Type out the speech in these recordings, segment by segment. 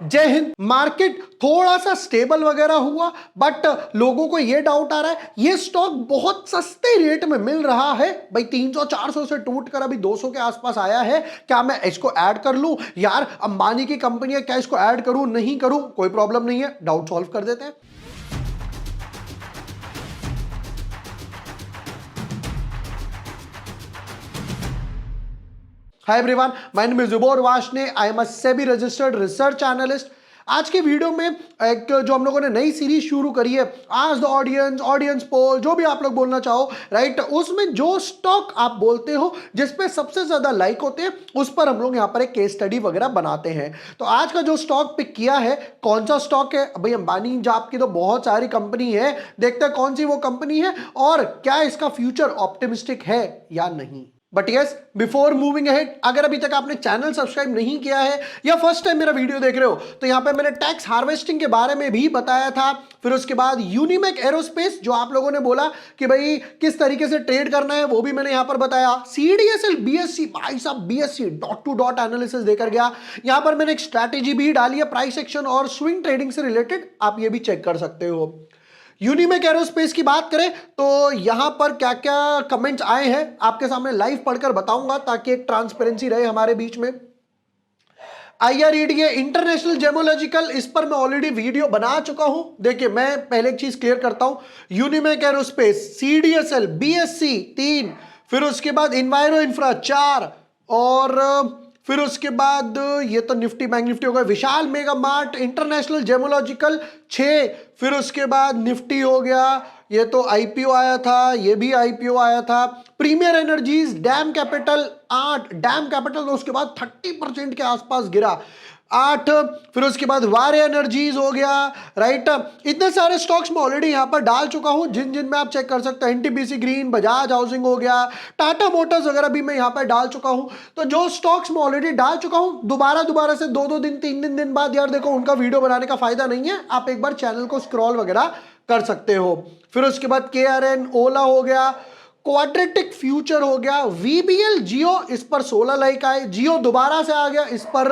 जय हिंद। मार्केट थोड़ा सा स्टेबल वगैरह हुआ, बट लोगों को ये डाउट आ रहा है ये स्टॉक बहुत सस्ते रेट में मिल रहा है भाई, 300-400 से टूट कर अभी 200 के आसपास आया है, क्या मैं इसको ऐड कर लूं? यार अंबानी की कंपनी है, क्या इसको ऐड करूं नहीं करूं? कोई प्रॉब्लम नहीं है, डाउट सॉल्व कर देते हैं। Hi everyone, my name is जुबोर वाशने, I am a SEBI registered research analyst. आज के वीडियो में एक जो हम लोगों ने नई सीरीज शुरू करी है, आज द ऑडियंस, ऑडियंस पोल, जो भी आप लोग बोलना चाहो, राइट, उसमें जो स्टॉक आप बोलते हो जिस पे सबसे ज्यादा लाइक होते हैं उस पर हम लोग यहाँ पर एक केस स्टडी वगैरह बनाते हैं। तो आज का जो स्टॉक पिक किया है, कौन सा स्टॉक है भाई? अंबानी जाप की तो बहुत सारी कंपनी है, देखते हैं कौन सी वो कंपनी है और क्या इसका फ्यूचर ऑप्टिमिस्टिक है या नहीं। But yes, before moving ahead, अगर अभी तक आपने चैनल सब्सक्राइब नहीं किया है या फर्स्ट टाइम मेरा वीडियो देख रहे हो तो यहां पे मैंने टैक्स हार्वेस्टिंग के बारे में भी बताया था। फिर उसके बाद यूनिमेक एरोस्पेस, जो आप लोगों ने बोला कि भाई किस तरीके से ट्रेड करना है, वो भी मैंने यहां पर बताया। सीडीएसएल बीएससी, भाई साहब BSc dot to dot analysis देकर गया। यहां पर मैंने एक स्ट्रैटेजी भी डाली है प्राइस एक्शन और स्विंग ट्रेडिंग से रिलेटेड, आप ये भी चेक कर सकते हो। यूनिमेक एरोस्पेस की बात करें तो यहां पर क्या क्या कमेंट्स आए हैं आपके सामने लाइव पढ़कर बताऊंगा, ताकि एक ट्रांसपेरेंसी रहे हमारे बीच में। IREDA इंटरनेशनल जेमोलॉजिकल, इस पर मैं ऑलरेडी वीडियो बना चुका हूं। देखिए मैं पहले एक चीज क्लियर करता हूं, यूनिमेक एरोस्पेस, CDSL, BSC 3, फिर उसके बाद इन्वायरो इंफ्रा 4, और फिर उसके बाद ये तो निफ्टी बैंक निफ्टी हो गया, विशाल मेगा मार्ट, इंटरनेशनल जेमोलॉजिकल 6, फिर उसके बाद निफ्टी हो गया, ये तो IPO आया था, ये भी IPO आया था, Premier Energies, Dam Capital 8, Dam Capital तो उसके बाद 30% के आसपास गिरा 8, फिर उसके बाद वारे एनर्जीज हो गया, राइट। इतने सारे स्टॉक्स मैं ऑलरेडी यहां पर डाल चुका हूं जिन जिन में आप चेक कर सकते हैं। NTPC ग्रीन, बजाज हाउसिंग हो गया, टाटा मोटर्स वगैरह भी मैं यहां पर डाल चुका हूं। तो जो स्टॉक्स मैं ऑलरेडी डाल चुका हूं, दोबारा से 2-2 दिन 3 दिन बाद, यार देखो उनका वीडियो बनाने का फायदा नहीं है, आप एक बार चैनल को स्क्रॉल वगैरह कर सकते हो। फिर उसके बाद KRN, ओला हो गया, क्वाड्रेटिक फ्यूचर हो गया, VBL जियो, इस पर 16 लाइक आए, जियो दोबारा से आ गया, इस पर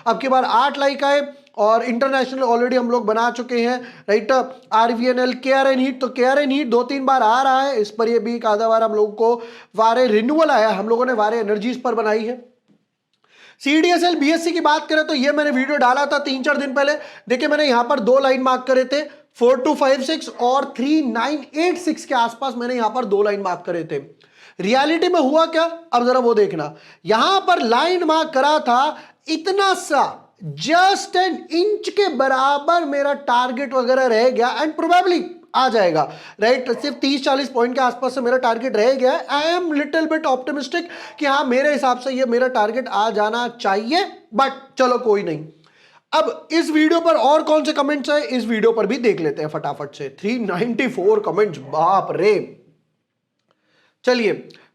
अब की बार 8 लाइक आए, और इंटरनेशनल ऑलरेडी हम लोग बना चुके हैं, राइट। RVNL, KRN हीट, तो KRN हीट 2-3 बार आ रहा है, इस पर ये भी एक आधा बार हम लोगों को वारे रिन्यूअल आया, हम लोगों ने वारे एनर्जीज पर बनाई है। CDSL BSC की बात करें तो ये मैंने वीडियो डाला था 3-4 दिन पहले। देखिए मैंने यहां पर 2 लाइन मार्क करे थे, 4256 और 3986 के आसपास मैंने यहां पर 2 लाइन मार्क करे थे। रियलिटी में हुआ क्या, अब जरा वो देखना। यहां पर लाइन मार्क करा था इतना सा, जस्ट एन इंच के बराबर मेरा टारगेट वगैरह रह गया, एंड प्रोबेबली आ जाएगा, राइट। सिर्फ 30-40 पॉइंट के आसपास से मेरा टारगेट रह गया है। I am little bit optimistic कि हाँ मेरे हिसाब से ये मेरा टारगेट आ जाना चाहिए, बट चलो कोई नहीं। अब इस वीडियो पर और कौन से कमेंट्स है, इस वीडियो पर भी देख लेते हैं फटाफट से। 394 कमेंट्स, बाप रे। चलिए,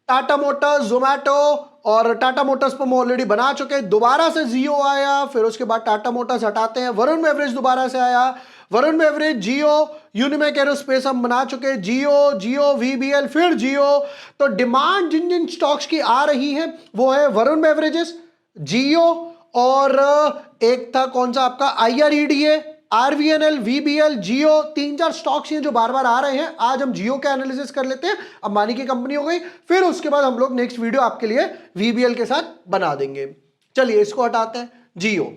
टाटा मोटर्स, जोमैटो, और टाटा मोटर्स पर हम ऑलरेडी बना चुके हैं, दोबारा से जियो आया, फिर उसके बाद टाटा मोटर्स हटाते हैं, वरुण बेवरेज दोबारा से आया, वरुण बेवरेज, जियो, यूनिमेक एरोस्पेस हम बना चुके हैं, जियो VBL, फिर जियो। तो डिमांड जिन जिन स्टॉक्स की आ रही है वो है वरुण बेवरेजेस, जियो, और एक था कौन सा आपका IREDA, RVNL, VBL, जियो, 3-4 स्टॉक्स हैं जो बार बार आ रहे हैं। आज हम जियो का एनालिसिस कर लेते हैं, अंबानी की कंपनी हो गई, फिर उसके बाद हम लोग नेक्स्ट वीडियो आपके लिए VBL के साथ बना देंगे। चलिए इसको हटाते हैं। जियो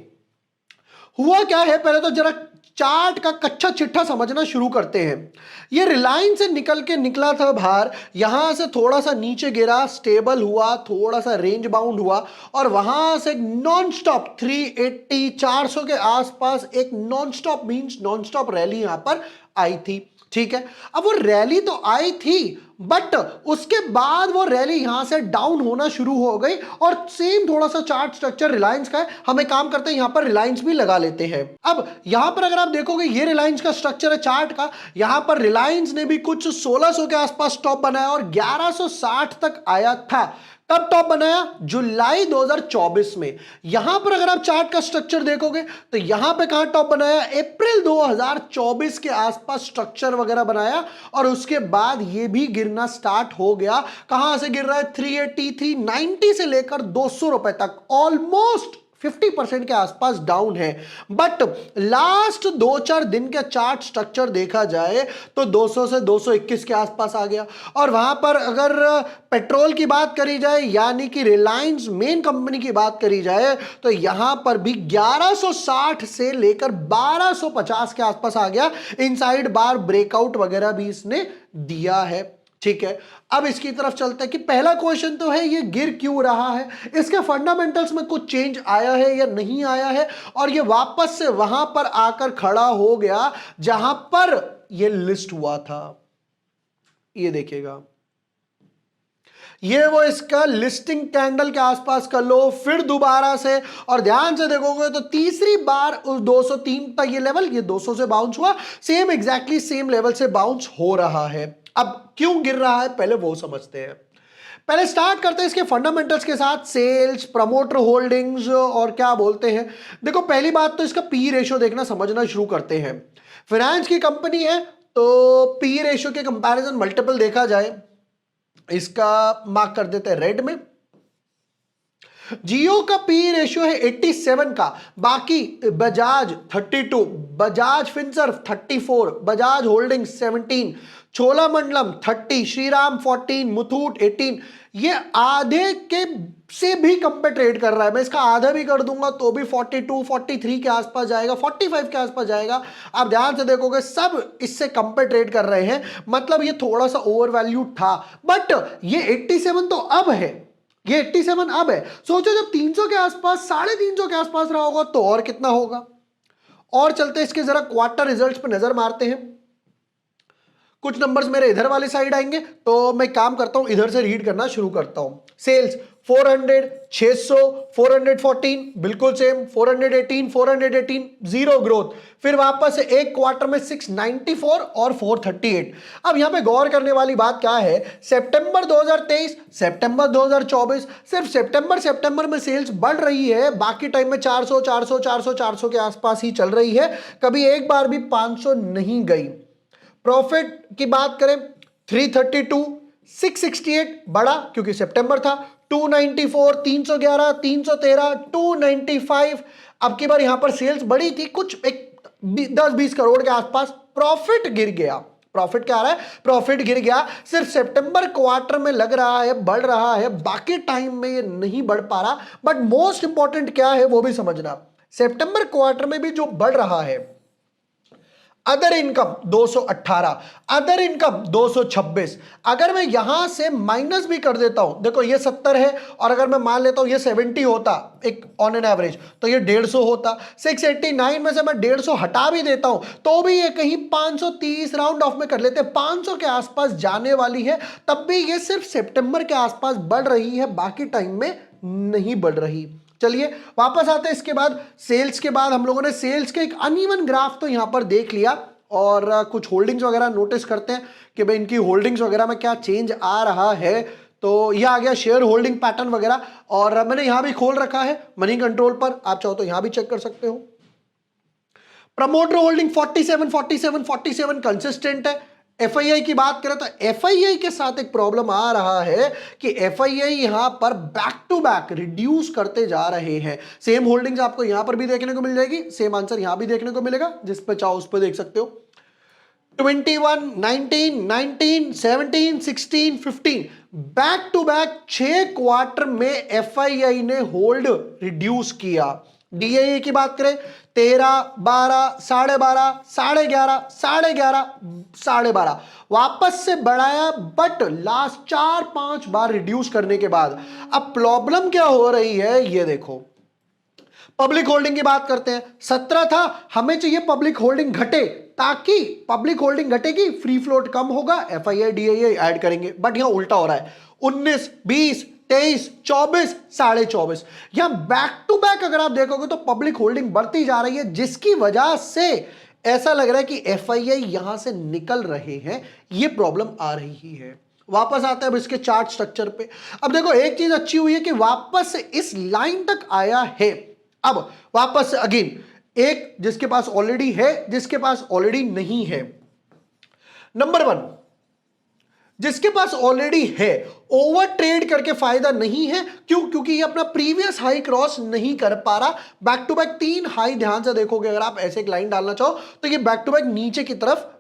हुआ क्या है, पहले तो जरा चार्ट का कच्चा चिट्ठा समझना शुरू करते हैं। ये रिलायंस से निकल के निकला था बाहर, यहां से थोड़ा सा नीचे गिरा, स्टेबल हुआ, थोड़ा सा रेंज बाउंड हुआ, और वहां से नॉन स्टॉप 380-400 के आसपास एक non stop means non stop rally यहां पर आई थी, ठीक है। अब वो रैली तो आई थी, बट उसके बाद वो रैली यहां से डाउन होना शुरू हो गई, और सेम थोड़ा सा चार्ट स्ट्रक्चर रिलायंस का है। हम एक काम करते हैं, यहां पर रिलायंस भी लगा लेते हैं। अब यहां पर अगर आप देखोगे, ये रिलायंस का स्ट्रक्चर है चार्ट का, यहां पर रिलायंस ने भी कुछ 1600 के आसपास टॉप बनाया और 1160 तक आया था। कब टॉप बनाया? जुलाई 2024 में। यहां पर अगर आप चार्ट का स्ट्रक्चर देखोगे तो यहां पे कहां टॉप बनाया? अप्रैल 2024 के आसपास स्ट्रक्चर वगैरह बनाया, और उसके बाद ये भी गिरना स्टार्ट हो गया। कहां से गिर रहा है? 380, 390 से लेकर 200 रुपए तक, ऑलमोस्ट 50% के आसपास डाउन है। बट लास्ट 2-4 दिन का चार्ट स्ट्रक्चर देखा जाए तो 200 से 221 के आसपास आ गया। और वहां पर अगर पेट्रोल की बात करी जाए यानी कि रिलायंस मेन कंपनी की बात करी जाए तो यहां पर भी 1160 से लेकर 1250 के आसपास आ गया। इनसाइड बार ब्रेकआउट वगैरह भी इसने दिया है। ठीक है, अब इसकी तरफ चलते हैं कि पहला क्वेश्चन तो है ये गिर क्यों रहा है, इसके फंडामेंटल्स में कुछ चेंज आया है या नहीं आया है, और ये वापस से वहां पर आकर खड़ा हो गया जहां पर ये लिस्ट हुआ था। ये देखिएगा, ये वो इसका लिस्टिंग कैंडल के आसपास का लो, फिर दोबारा से, और ध्यान से देखोगे तो तीसरी बार उस 203 तक ये लेवल, ये 200 से बाउंस हुआ, सेम एग्जैक्टली सेम लेवल से बाउंस हो रहा है। अब क्यों गिर रहा है पहले वो समझते हैं। पहले स्टार्ट करते हैं इसके फंडामेंटल्स के साथ, सेल्स, प्रमोटर होल्डिंग्स और क्या बोलते हैं। देखो पहली बात तो इसका पी रेशियो देखना समझना शुरू करते हैं। फाइनेंस की कंपनी है तो पी रेशियो के कंपैरिजन मल्टीपल देखा जाए, इसका मार्क कर देते हैं रेड में। जियो का पी रेशियो है 87 का, बाकी बजाज 32, बजाज फिनसर्व 34, बजाज होल्डिंग 17, चोलामंडलम 30, श्रीराम 14, मुथूट 18, ये आधे के से भी कम पे ट्रेड कर रहा है। मैं इसका आधा भी कर दूंगा तो भी 42, 43 के आसपास जाएगा, 45 के आसपास जाएगा। आप ध्यान से देखोगे सब इससे कम पे ट्रेड कर रहे हैं, मतलब ये थोड़ा सा ओवर वैल्यू था। बट ये 87 तो अब है, ये 87 अब है। सोचो जब 300 के आसपास, 350 के आसपास रहा होगा तो और कितना होगा। और चलते इसके जरा क्वार्टर रिजल्ट्स पे नजर मारते हैं। कुछ नंबर्स मेरे इधर वाले साइड आएंगे तो मैं काम करता हूं, इधर से रीड करना शुरू करता हूं। सेल्स 400, 600, 414 बिल्कुल सेम, 418, 418 जीरो ग्रोथ, फिर वापस एक क्वार्टर में 694 और 438। अब यहां पे गौर करने वाली बात क्या है, सितंबर 2023, सितंबर 2024, सिर्फ सितंबर में सेल्स बढ़ रही है, बाकी टाइम में 400, 400, 400, 400 के आसपास ही चल रही है, कभी एक बार भी 500 नहीं गई। प्रॉफिट की बात करें 332, 668 बढ़ा क्योंकि सितंबर था, 294, 311, 313, 295। अब की बार यहां पर सेल्स बढ़ी थी कुछ एक 10-20 करोड़ के आसपास, प्रॉफिट गिर गया। प्रॉफिट क्या आ रहा है, प्रॉफिट गिर गया। सिर्फ सितंबर क्वार्टर में लग रहा है बढ़ रहा है, बाकी टाइम में ये नहीं बढ़ पा रहा। बट मोस्ट इंपॉर्टेंट क्या है वो भी समझना, सितंबर क्वार्टर में भी जो बढ़ रहा है, अदर इनकम 218, अदर इनकम 226। अगर मैं यहां से माइनस भी कर देता हूं, देखो ये 70 है और अगर मैं मान लेता हूं ये 70 होता एक ऑन एन एवरेज तो ये 150 होता। 689 में से मैं 150 हटा भी देता हूं तो भी ये कहीं 530 राउंड ऑफ में कर लेते हैं, 500 के आसपास जाने वाली है। तब भी ये सिर्फ सितंबर के आसपास बढ़ रही है, बाकी टाइम में नहीं बढ़ रही। चलिए वापस आते हैं इसके बाद सेल्स के बाद हम लोगों ने सेल्स के एक अनइवन ग्राफ तो यहां पर देख लिया और कुछ होल्डिंग्स वगैरह नोटिस करते हैं कि भाई इनकी होल्डिंग्स वगैरह में क्या चेंज आ रहा है। तो ये आ गया शेयर होल्डिंग पैटर्न वगैरह, और मैंने यहां भी खोल रखा है मनी कंट्रोल पर, आप चाहो तो यहां भी चेक कर सकते हो। प्रमोटर होल्डिंग 47, 47, 47 कंसिस्टेंट है। एफआईआई की बात करें तो एफआईआई के साथ एक प्रॉब्लम आ रहा है कि एफआईआई यहां पर बैक टू बैक रिड्यूस करते जा रहे हैं। सेम होल्डिंग्स आपको यहां पर भी देखने को मिल जाएगी, सेम आंसर यहां भी देखने को मिलेगा, जिस पे चाहो उस पर देख सकते हो। 21, 19, 19, 17, 16, 15 बैक टू बैक 6 क्वार्टर में एफआईआई ने होल्ड रिड्यूस किया। डीआईए की बात करें 13, 12, 12.5, 11.5, 11.5, 12.5 वापस से बढ़ाया, बट लास्ट 4-5 बार रिड्यूस करने के बाद अब प्रॉब्लम क्या हो रही है ये देखो। पब्लिक होल्डिंग की बात करते हैं, 17 था, हमें चाहिए पब्लिक होल्डिंग घटे, ताकि पब्लिक होल्डिंग घटेगी फ्री फ्लोट कम होगा, एफआईआई डीआईआई ऐड करेंगे। बट यहां उल्टा हो रहा है, 19, 20, 23, 24, 24.5 यहां बैक टू बैक अगर आप देखोगे तो पब्लिक होल्डिंग बढ़ती जा रही है, जिसकी वजह से ऐसा लग रहा है कि एफआईआई यहां से निकल रहे हैं, ये प्रॉब्लम आ रही है। वापस आते हैं अब इसके चार्ट स्ट्रक्चर पे। अब देखो एक चीज अच्छी हुई है कि वापस इस लाइन तक आया है। अब वापस अगेन एक जिसके पास ऑलरेडी है, जिसके पास ऑलरेडी नहीं है। नंबर 1 जिसके पास ऑलरेडी है ओवर ट्रेड करके फायदा नहीं है। क्यों? क्योंकि ये अपना प्रीवियस हाई क्रॉस नहीं कर पा रहा। बैक टू बैक 3 हाई, ध्यान से देखोगे अगर आप ऐसे एक लाइन डालना चाहो तो ये बैक टू बैक नीचे की तरफ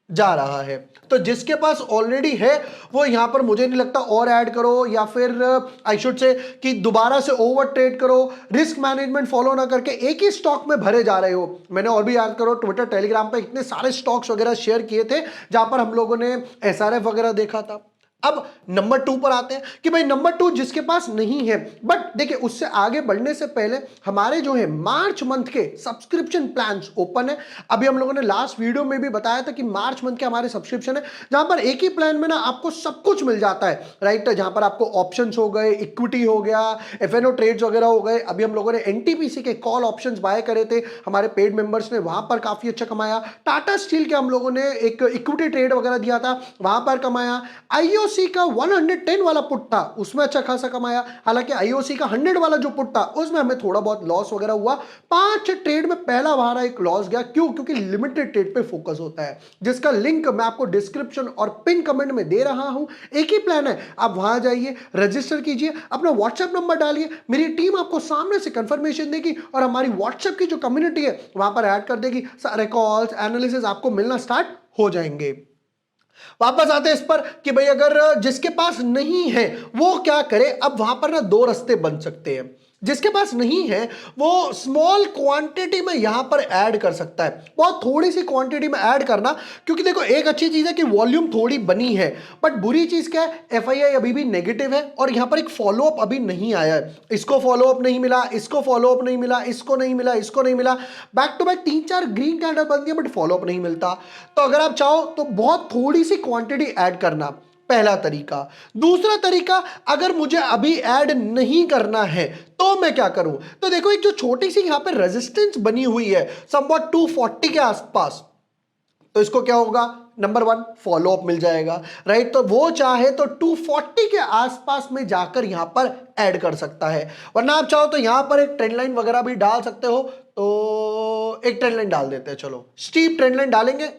जा रहा है। तो जिसके पास ऑलरेडी है वो यहां पर मुझे नहीं लगता और ऐड करो या फिर आई शुड से कि दोबारा से ओवर ट्रेड करो। रिस्क मैनेजमेंट फॉलो ना करके एक ही स्टॉक में भरे जा रहे हो। मैंने और भी याद करो ट्विटर टेलीग्राम पे इतने सारे स्टॉक्स वगैरह शेयर किए थे जहां पर हम लोगों ने एसआरएफ वगैरह देखा था। अब नंबर 2 पर आते हैं कि भाई नंबर 2 जिसके पास नहीं है, बट देखिए उससे आगे बढ़ने से पहले हमारे जो है मार्च मंथ के सब्सक्रिप्शन प्लान्स ओपन है। अभी हम लोगों ने लास्ट वीडियो में भी बताया था कि मार्च मंथ के हमारे सब्सक्रिप्शन है जहां पर एक ही प्लान में ना आपको सब कुछ मिल जाता है, राइट। जहां पर आपको ऑप्शंस हो गए, इक्विटी हो गया, एफएनओ ट्रेड्स वगैरह हो गए। अभी हम लोगों ने एनटीपीसी के कॉल ऑप्शंस बाय करे थे, हमारे पेड मेंबर्स ने वहां पर काफी अच्छा कमाया। टाटा स्टील के हम लोगों ने एक इक्विटी ट्रेड वगैरह दिया था, वहां पर कमाया। आईओसी का 110 वाला पुट था, उसमें अच्छा खासा कमाया। हालांकि आईओसी का 100 वाला जो पुट था उसमें हमें थोड़ा बहुत लॉस वगैरह हुआ। 5 ट्रेड में पहला हमारा एक लॉस गया। क्यों? क्योंकि लिमिटेड ट्रेड पे फोकस होता है, जिसका लिंक मैं आपको डिस्क्रिप्शन और पिन कमेंट में दे रहा हूं। एक ही प्लान है, आप वहां जाइए, रजिस्टर कीजिए, अपना व्हाट्सएप नंबर डालिए, मेरी टीम आपको सामने से कंफर्मेशन देगी और हमारी व्हाट्सएप की जो कम्युनिटी है वहां पर ऐड कर देगी। सारे कॉल्स, एनालिसिस आपको मिलना स्टार्ट हो जाएंगे। वापस आते हैं इस पर कि भाई अगर जिसके पास नहीं है वो क्या करे। अब वहां पर ना 2 रास्ते बन सकते हैं। जिसके पास नहीं है वो स्मॉल क्वांटिटी में यहां पर ऐड कर सकता है, बहुत थोड़ी सी क्वांटिटी में ऐड करना। क्योंकि देखो एक अच्छी चीज है कि वॉल्यूम थोड़ी बनी है, बट बुरी चीज क्या है, एफआईआई अभी भी नेगेटिव है और यहां पर एक फॉलोअप अभी नहीं आया है। इसको फॉलोअप नहीं मिला, इसको फॉलोअप नहीं मिला, इसको नहीं मिला, इसको नहीं मिला। Back to back 3-4 green candle बनती है बट फॉलोअप नहीं मिलता। तो अगर आप चाहो तो बहुत थोड़ी सी क्वांटिटी ऐड करना, पहला तरीका। दूसरा तरीका, अगर मुझे अभी ऐड नहीं करना है तो मैं क्या करूं। तो देखो एक जो छोटी सी यहां पे रेजिस्टेंस बनी हुई है समवट 240 के आसपास, तो इसको क्या होगा, नंबर 1 फॉलोअप मिल जाएगा, राइट। तो वो चाहे तो 240 के आसपास में जाकर यहां पर ऐड कर सकता है। वरना आप चाहो तो यहां पर एक ट्रेंड लाइन वगैरह भी डाल सकते हो। तो एक ट्रेंड लाइन डाल देते हैं, चलो स्टीप ट्रेंड लाइन डालेंगे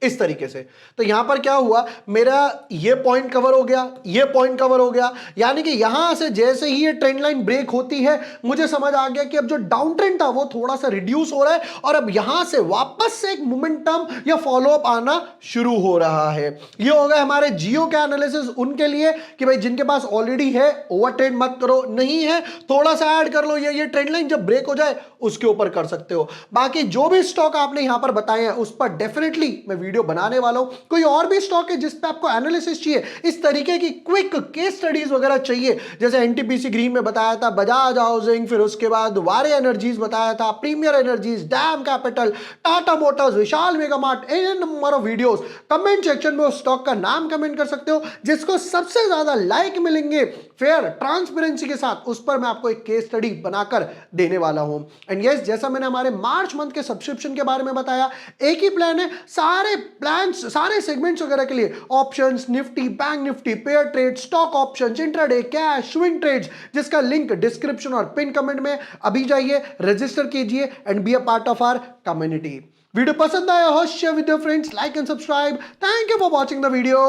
इस तरीके से। तो यहां पर क्या हुआ, मेरा ये पॉइंट कवर हो गया, ये पॉइंट कवर हो गया। यानी कि यहां से जैसे ही ये ट्रेंड लाइन ब्रेक होती है मुझे समझ आ गया कि अब जो डाउन ट्रेंड था वो थोड़ा सा रिड्यूस हो रहा है और अब यहां से वापस से एक मोमेंटम या फॉलोअप आना शुरू हो रहा है। ये हो गया हमारे जियो के एनालिसिस उनके लिए कि भाई जिनके पास ऑलरेडी है ओवर ट्रेड मत करो, नहीं है थोड़ा सा ऐड कर लो, ये ट्रेंड लाइन जब ब्रेक हो जाए उसके ऊपर कर सकते हो। बाकी जो भी स्टॉक आपने यहां पर बताए हैं उस पर डेफिनेटली मैं वीडियो बनाने वाला हूं। कोई और भी स्टॉक है जिस पे आपको एनालिसिस चाहिए, इस तरीके की क्विक केस स्टडीज वगैरह चाहिए, जैसे एनटीपीसी ग्रीन में बताया था, बजाज हाउसिंग, फिर उसके बाद वारे एनर्जीज बताया था, Premier Energies, Dam Capital, Tata Motors, Vishal Mega Mart, in number of videos, comment section में उस स्टॉक का नाम कमेंट कर सकते हो जिसको सबसे ज्यादा लाइक मिलेंगे फेयर ट्रांसपेरेंसी के साथ, उस पर मैं आपको एक केस स्टडी बनाकर देने वाला हूं। एंड यस, जैसा मैंने हमारे मार्च मंथ के सब्सक्रिप्शन के बारे में बताया, एक ही प्लान है सारे प्लान्स, सारे सेगमेंट्स वगैरह के लिए, options, Nifty, bank Nifty, pair trade, stock options, intraday, cash, swing trades, जिसका लिंक डिस्क्रिप्शन और पिन कमेंट में। अभी जाइए, रजिस्टर कीजिए and be a part of our community. Video पसंद आया हो share with your friends, like and subscribe. Thank you for watching the video.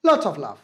Lots of love.